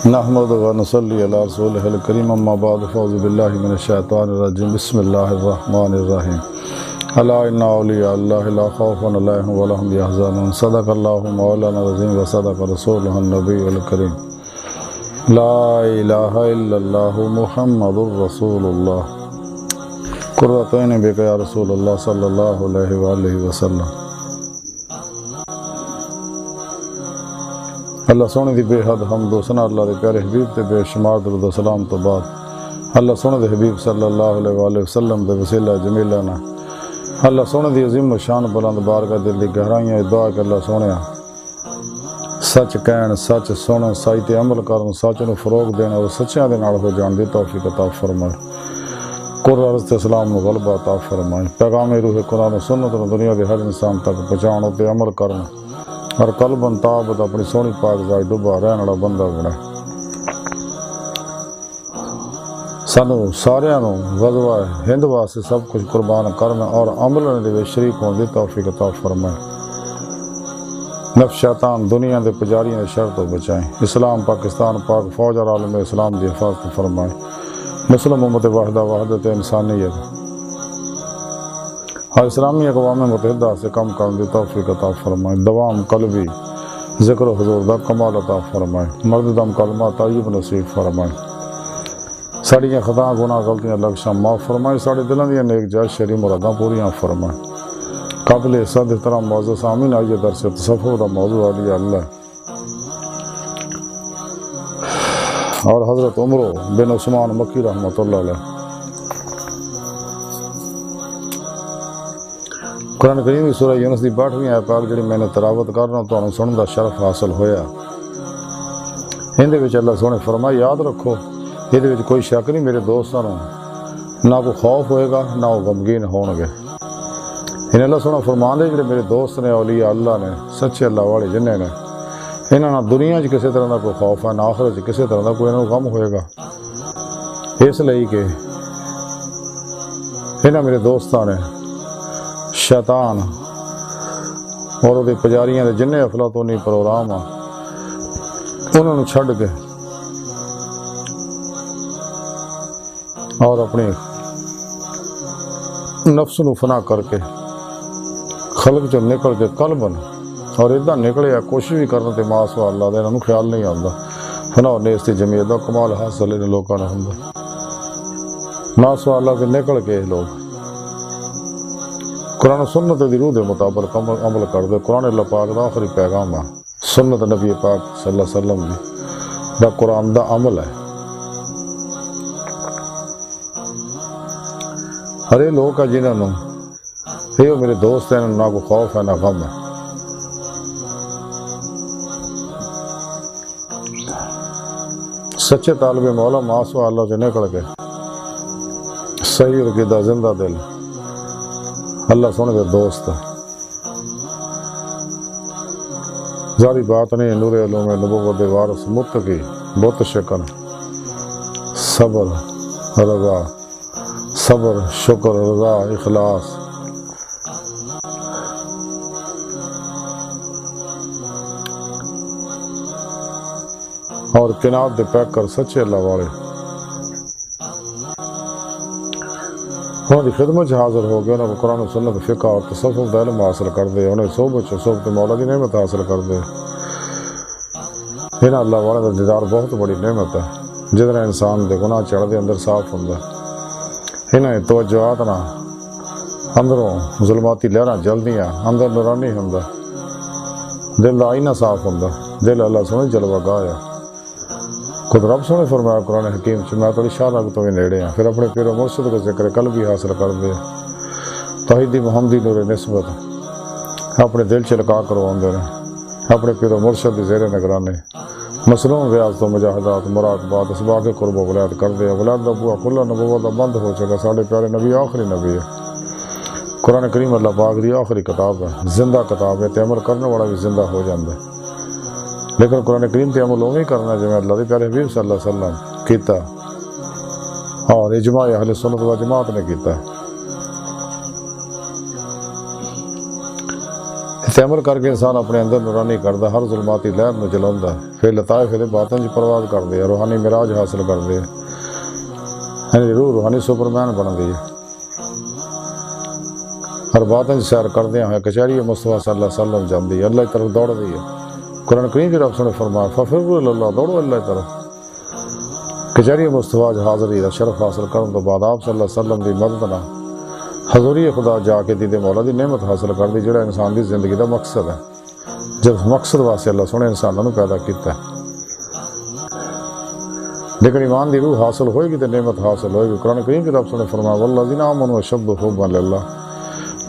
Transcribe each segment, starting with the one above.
نحمد و نصلی علی رسولہ الکریم اما بعد فاعوذ باللہ من الشیطان الرجیم بسم اللہ الرحمن الرحیم الا ان اولیاء اللہ لا خوف علیہم ولا هم یحزنون صدق اللہ مولانا العظیم و صدق رسولہ النبی الکریم لا الہ الا اللہ محمد رسول اللہ قرۃ عین بک یا رسول اللہ صلی اللہ علیہ وآلہ وسلم۔ اللہ سونے دی بے حد حمد و ثنا اللہ دے پیارے حبیب تے بے شمار درود و سلام تو بعد اللہ سونے دے حبیب صلی اللہ علیہ وآلہ وسلم دے وسیلہ جمیلہ نا اللہ سونے دی عظیم و شان بلند بارگاہ دل دی گہرائیاں دعا کہ اللہ سونیا سچ کہن سچ سنن سچ تے عمل کرن سچ نو فروغ دینا اور سچیاں دے نال ہو جان دی توفیق عطا فرمائے۔ قرآن تے اسلام نو غلبہ عطا فرمائے۔ پیغام روح قرآن و سنت نو دنیا دے ہر انسان تک پہنچاؤ تے عمل کرنا اور قلباً تابت اپنی سونی پاک ذات ڈوبا رہن والا بندہ بنائے۔ سانو ساریاں نو غزوہ ہند واسطے سب کچھ قربان کرنا اور عمل دے شریک ہون دی توفیق عطا فرمائے۔ نفس شیطان دنیا دے پجاریاں دے شر تو بچائیں۔ اسلام پاکستان پاک فوج اور عالم اسلام دی حفاظت فرمائے۔ مسلم امت وحدہ وحدت انسانیت اور اسلامی اقوام متحدہ سے کم کرنے دی توفیق عطا فرمائے۔ دوام قلبی ذکر و حضور دا کمال عطا فرمائے۔ مرد دم کلمہ طیب نصیب فرمائے۔ ساڑیاں خطاں گناہ غلطیاں لغشاں معاف فرمائے۔ ساڑے دلوں دیاں نیک جائز شرعی مراداں پوریاں فرمائے۔ قابل صد احترام معزز آمین آئیے درس تصوف دا موضوع علی اللہ اور حضرت عمر بن عثمان مکی رحمۃ اللہ علیہ۔ قرآن کریم کی سورہ یونس دی 62ویں آیت پاک جڑی میں نے تلاوت کرنا تو سنن دا شرف حاصل ہویا۔ اندے وچ اللہ سونے فرمایا یاد رکھو یہ وچ کوئی شک نہیں میرے دوستاں نہ کوئی خوف ہوئے گا نہ وہ غمگین ہون گے۔ ان اللہ سونا فرمان دے جڑے میرے دوست نے اولیاء اللہ نے سچے اللہ والے جنہیں نے انہاں نہ دنیا چ کسی طرح دا کوئی خوف ہے نہ آخرت چ کسی طرح دا کوئی انہاں غم ہوئے گا، اس لئی کہ انہاں میرے دوستاں نے شیطان اور وہ پجاریاں دے جنہیں افلاطونی پروگرام آ انہوں نے چھڑ کے اور اپنی نفس نو فنا کر کے خلق چ نکل کے قلبن اور ادھا نکلے کوشش بھی کرنا تے ماں سوا اللہ دے انہوں خیال نہیں آتا فنا و نیستی جمعیت دا کمال حاصل انہیں لوگوں نے ہوں ماں سوا اللہ سے نکل کے لوگ قرآن و سنت دی روح دے مطابق عمل کر دے۔ قرآن اللہ پاک دا آخری پیغام ہے، سنت نبی پاک صلی اللہ علیہ وسلم دی دا قرآن دا عمل ہے۔ ہرے لوگ کا جنہوں نے یہ میرے دوست ہیں نہ کوئی خوف ہے نہ غم ہے۔ سچے طالب مولا ماسوا اللہ سے نکل کے صحیح عقیدہ زندہ دل اللہ سونے دے دوست ظاہری بات نہیں، نور علوم نبوت دے وارث متقی بت شکن صبر رضا صبر شکر رضا اخلاص اور قناعت دے پیک کر سچے اللہ والے انہوں کی خدمت حاضر ہو گئے، انہوں کو قرآن و سنت فقہ اور تصوف دا علم حاصل کر دے، انہیں صحبت مولا دی نعمت حاصل کر دے۔ انہاں اللہ والے دا دیدار بہت بڑی نعمت ہے جدنا انسان دے گناہ چڑھ دے اندر صاف ہوندا۔ انہاں توجہات نہ اندروں ظلماتی لہراں جلدیاں اندر نورانی ہوندا، دل دا آئینہ صاف ہوندا، دل اللہ سونے جلوہ گاہ ہے۔ خود رب سونے فرمایا قرآن حکیم سے میں تھوڑی شاہ لگ تو بھی نیڑے ہیں، پھر اپنے پیر و مرشد کا ذکر قلب بھی حاصل کر دے، توحیدی محمدی نور نسبت اپنے دل چلکا کروا دے اپنے پیر و مرشد کی زیر نگرانے مصنون ریاض و مجاہدات مراقبات اسباق قرب و ولایت کر دے۔ ولایت دا بوا کھلا نبوت دا بند ہو چکا، ساڑھے پیارے نبی آخری نبی ہے۔ قرآن کریم اللہ پاک دی آخری کتاب ہے، زندہ کتاب ہے تے عمل کرنے والا بھی زندہ ہو جاندے، لیکن قرآن کریم تے عمل اوہی کرنا جو اللہ دے پیارے حبیب صلی اللہ علیہ وسلم کیتا اور اجماع اہل سنت و جماعت نے کیتا ہے۔ تے عمل کر کے انسان اپنے اندر نورانی کردا، ہر ظلماتی لہر نو جلاوندا، پھر لطائف دے باطن چ پرواز کردے ہے، روحانی معراج حاصل کردے ہے، یعنی روح روحانی سپرمین بندی ہے، ہر باطن چ سیر کردے ہوئے کچہری مصطفیٰ صلی اللہ علیہ وسلم جاندی ہے، اللہ کی طرف دوڑ دی ہے۔ قرآن کریم کی رب نے فرمایا ففروا الی اللہ، دوڑو اللہ کی طرف۔ کچہری مصطفیٰ حاضری دا شرف حاصل کرن تو بعد آپ صلی اللہ علیہ وسلم دی مدد نہ حضوری خدا جا کے دیدے مولا دی نعمت حاصل کر دی، جڑا انسان دی زندگی دا مقصد ہے، جب مقصد واسطے اللہ سونے انسانوں پیدا کیتا ہے۔ لیکن ایمان دی روح حاصل ہوئے گی تو نعمت حاصل ہوئے گی۔ قرآن کریم کی رب نے فرمایا والذین آمنوا اشد حبا للہ،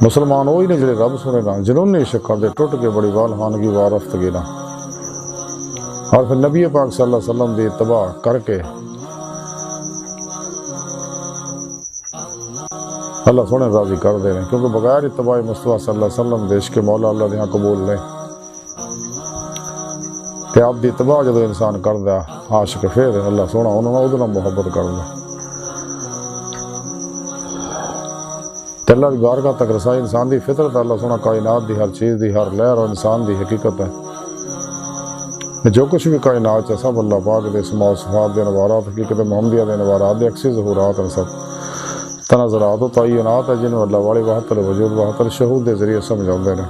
مسلمان وہی نے جڑے رب سنے نا جنہوں نے عشق کر دے ٹوٹ کے بڑی والہانگی وارفتگی نا، اور پھر نبی پاک صلی اللہ علیہ وسلم دی اتباع کر کے اللہ سونے راضی کر دے رہے، کیونکہ بغیر اتباع مصطفیٰ صلی اللہ علیہ وسلم دے عشق مولا اللہ دے ہاں قبول نہیں۔ تے آپ دی اتباع جدو انسان کردا عاشق، پھر اللہ سونا انہوں نے ادھر محبت کردا، تے اللہ دی بارگاہ تک رسائی انسان دی فطرت اللہ سونا کائنات دی ہر چیز دی ہر لہر اور انسان دی حقیقت ہے۔ جو کچھ بھی کائنات ہے سب اللہ پاک دے اسماء و صفات دے نوارات، حقیقت محمدیہ دے نوارات دے عکسی ظہورات ہیں، سب تناظرات و تعینات ہے جنہوں اللہ والے وحدت الوجود وحدت الشہود دے ذریعے سمجھاندے نے۔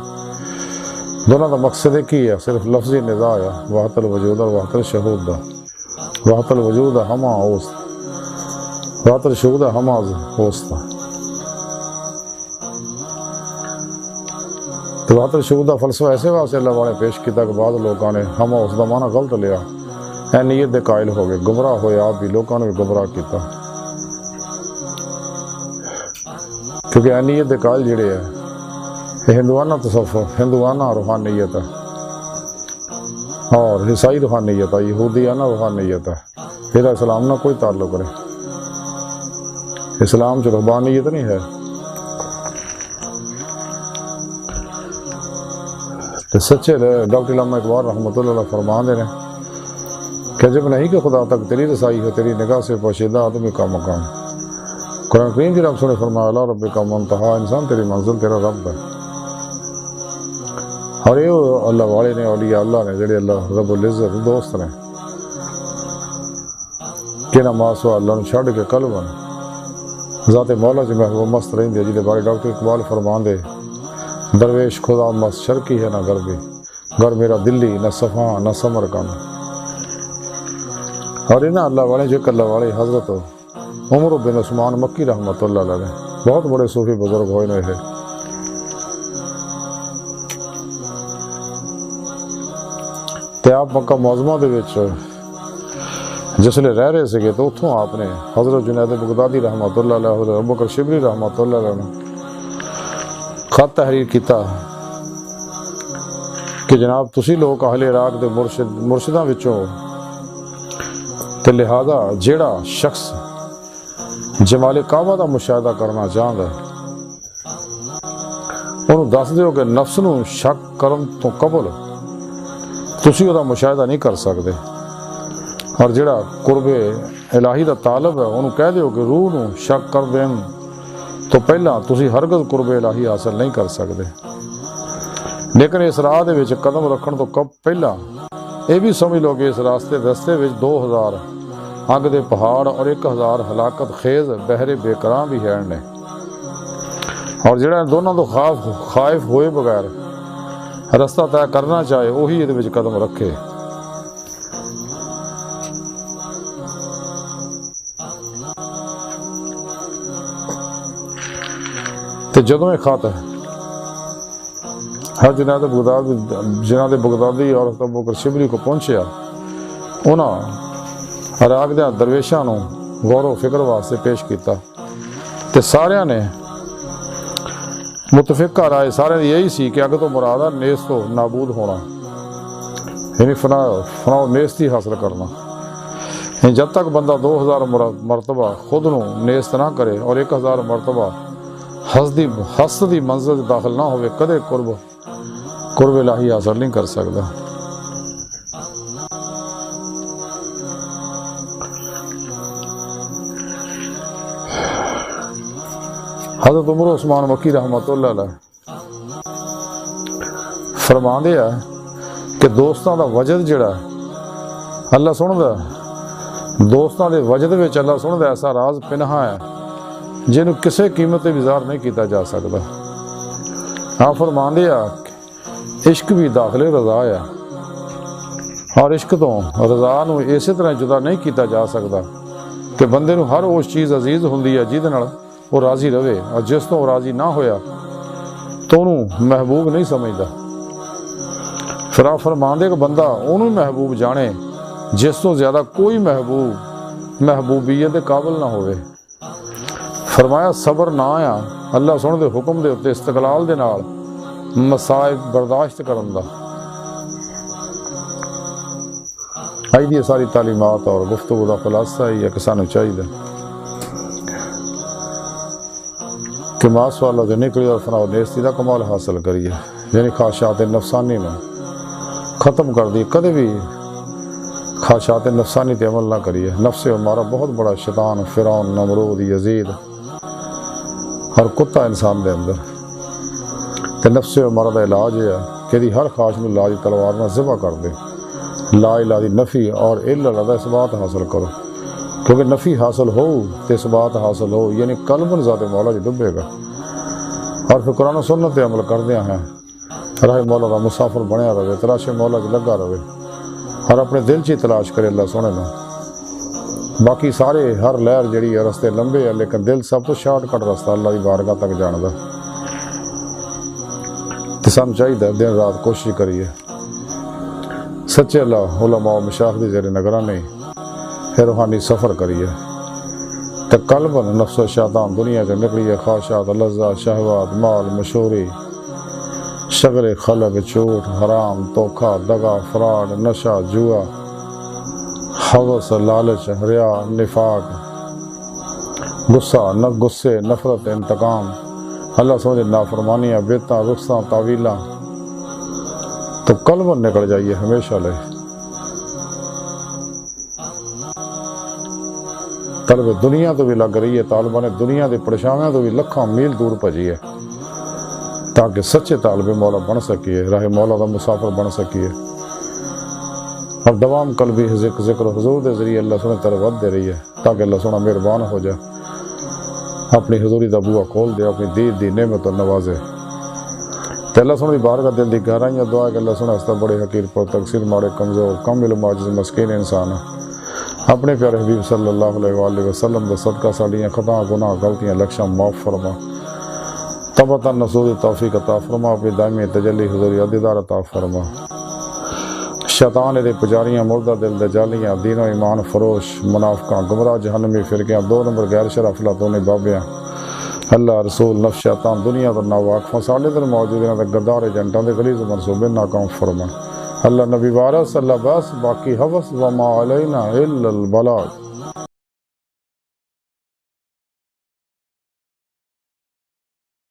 دونوں دا مقصد ایک ہی ہے، صرف لفظی نزاع ہے، وحدت الوجود اور وحدت الشہود دا۔ وحدت الوجود ہے ہما اوست، وحدت الشہود ہے ہما اوست۔ تو وحدت الشہود دا فلسفہ ایسے واسطے اللہ والے پیش کیتا کہ بعض لوگوں نے ہما اوست دا معنی غلط لیا، اے نیت دے قائل ہو گئے، گمراہ ہوئے، آپ بھی لوگوں نے بھی گمراہ کیتا، کیونکہ اہمیت دے قائل جڑے ہے یہ ہندوانہ تصوف، ہندوانہ روحانیت ہے، اور عیسائی روحانیت ہے، یہودیانہ روحانیت ہے، پھر اسلام نہ کوئی تعلق نہیں۔ اسلام جو رہبانیت نہیں ہے۔ تو سچے ڈاکٹر علامہ اقبال رحمۃ اللہ علیہ فرمان دے کہ جب نہیں کہ خدا تک تیری رسائی ہے، تیری نگاہ سے پوشیدہ آدمی کا مقام۔ قرآن کریم کی رب نے فرمایا اللہ رب کا منتہا، انسان تیری منزل تیرا رب ہے۔ اور یہ اللہ والے نے، اولیاء اللہ نے، جڑے اللہ رب العزت دوست نے، کہ نماسوا اللہ نے چھڑ کے قلبن ذات مولا جو محبوب مست رہی دے، جیدے بارے ڈاکٹر اقبال فرمان دے درویش خدا مست شرکی ہے نہ غربی، گر میرا دلی نہ صفا نہ سمر کن۔ اور انہاں اللہ والے جو اللہ والے حضرت عمر بن عثمان مکی رحمۃ اللہ علیہ بہت بڑے صوفی بزرگ ہوئے نے ہے۔ تے آپ مکہ معظمہ دے وچ جسلے رہ رہے سکے تو اتھوں آپ نے حضرت جنید بغدادی رحمۃ اللہ علیہ، حضرت ابوبکر شبلی رحمۃ اللہ علیہ نے خط تحریر کیتا کہ جناب تسی لوگ اہل عراق دے مرشداں وچوں، تے لہذا جیڑا شخص جمال کعبہ دا مشاہدہ کرنا چاہتا ہے انہوں دس دیو کہ نفس نو شک کرن تو قبل تسی وہ مشاہدہ نہیں کر سکتے، اور جڑا قرب الہی دا طالب ہے انہوں کہہ دیو کہ روح نو شک کر دین تو پہلا تسی ہرگز قرب الہی حاصل نہیں کر سکتے۔ لیکن اس راہ دے وچ قدم رکھن تو کب پہلا یہ بھی سمجھ لو کہ اس رستے وچ 2000 اگ دے پہاڑ اور 1000 ہلاکت خیز بحر بےکراں بھی ہیں نے، اور جڑا دونوں تو خائف ہوئے بغیر رستہ طے کرنا چاہے وہی یہ وچ قدم رکھے۔ تے جدوں یہ خط ہر جناب بغدادی اور ابوبکر شبلی کو پہنچیا، انہاں عراق دے درویشاں نو غور و فکر واسطے پیش کیتا، تے ساریاں نے متفقہ رائے سارے یہی سی کہ اگر تو مرادہ نیست و نابود ہونا، یعنی فنا و نیستی حاصل کرنا، یعنی جب تک بندہ 2000 مرتبہ خود نو نیست نہ کرے اور 1000 مرتبہ حسد دی منزل داخل نہ ہوئے، کدے قرب الہی حاصل نہیں کر سکتا۔ حضرت عمر عثمان مکی رحمۃ اللہ علیہ فرماندے آ کہ دوستاں دا وجد جڑا اللہ سندا، دوستاں دے وجد وچ اللہ سندا ایسا راز پنہا ہے جنوں کسے قیمت تے اظہار نہیں کیتا جا سکدا۔ آپ فرماندے آ عشق بھی داخل رضا ہے، اور عشق تو رضا نو اسی طرح جدا نہیں کیتا جا سکدا کہ بندے نو ہر اس چیز عزیز ہوندی ہے جہدے نال وہ راضی رہے، اور جس تو راضی نہ ہویا تو انہوں محبوب نہیں سمجھدا۔ پھر آپ فرماندے کہ بندہ انہوں محبوب جانے جس تو زیادہ کوئی محبوبیت دے قابل نہ ہوئے۔ فرمایا صبر نہ آیا اللہ سن دے حکم دے اتے استقلال دے نال مصائب برداشت کرن دا۔ آئی دی ساری تعلیمات اور گفتگو دا خلاصہ ہی ہے کہ سانو چاہیے کہ ماس والا جو نکلی اور فنا و نیستی دا کمال حاصل کریے، یعنی خواہشات نفسانی میں ختم کر دی، کدے بھی خواہشات نفسانی تے عمل نہ کریے۔ نفس ہمارا بہت بڑا شیطان، فرعون، نمرود، یزید اور کتا انسان دے اندر، تے نفس ہمارا دا علاج ہے کہ دی ہر خواہش میں لا دی تلوار نہ ذبح کر دے، لا الہ دی نفی اور الا اللہ دا اثبات حاصل کرو، کیونکہ نفی حاصل ہو تے اثبات حاصل ہو یعنی قلب ذات مولا جی ڈبے گا، اور پھر قرآن و سنت عمل کردے ہیں راہ مولا دا مسافر بنیا رہے، تلاش مولا جی لگا رہے، اور اپنے دل چی تلاش کرے اللہ سونے نا۔ باقی سارے ہر لہر جڑی ہے رستے لمبے ہے، لیکن دل سب تو شارٹ کٹ رستہ اللہ دی بارگاہ تک جان دا۔ تو سانو چاہیے دن رات کوشش کریے سچے اللہ علماء و مشایخ دی زیر نگرانی روحانی سفر کریے، تے قلباً نفس و شیطان دنیا سے نکلیے، خواہشات، لذات، شہوات، مال، مشہوری، شغل خلق، جھوٹ، حرام، دھوکہ، دغا، فراڈ، نشہ، جوا، ہوس، لالچ، ریا، نفاق، غصے، نفرت، انتقام، اللہ سمجھے نافرمانیاں، بدعتاں، رخصاں، تعویلاں، تو قلباً نکل جائیے ہمیشہ لے۔ طلب دنیا تو بھی لگ رہی ہے، طالبان دنیا دے پریشانیاں تو بھی لکھاں میل دور بھجیے تاکہ سچے طالب مولا بن سکیے، راہ مولا دا مسافر بن سکیے، اور دوام قلبی ذکر حضور دے ذریعے اللہ سنے ترغیب دے رہی ہے تاکہ اللہ سنا مہربان ہو جائے، اپنی حضوری دا بوا کھول دے، اپنی دید دی نعمت نوازے، تے اللہ سنے بارگاہ دل دی گہرائیاں دعا کہ اللہ سنے اس بڑے حقیر پر تقصیر ماڑے کمزور کم علم عاجز مسکین انسان اپنے پیارے حبیب صلی اللہ علیہ وآلہ وسلم دا صدقہ ساڑیاں خطا گناہ غلطیاں لکشاں معاف فرما، تبتا نصور توفیق عطا فرما، اپنی دائمی تجلی حضوری عدیدار عطا فرما، شیطان دے پجاریاں مردہ دل دجالیاں دین و ایمان فروش منافقاں گمراہ جہنمی فرقیاں 2 نمبر غیر شرف افلاطونی بابیاں اللہ رسول نفس شیطان دنیا دا ناواقفاں ساڑے در موجود ہیں گردار ایجنٹاں دے غلیظ منصوبے ناکام فرما، اللہ نبی وارث اللہ بس باقی حوث وما علینا الا البلاغ۔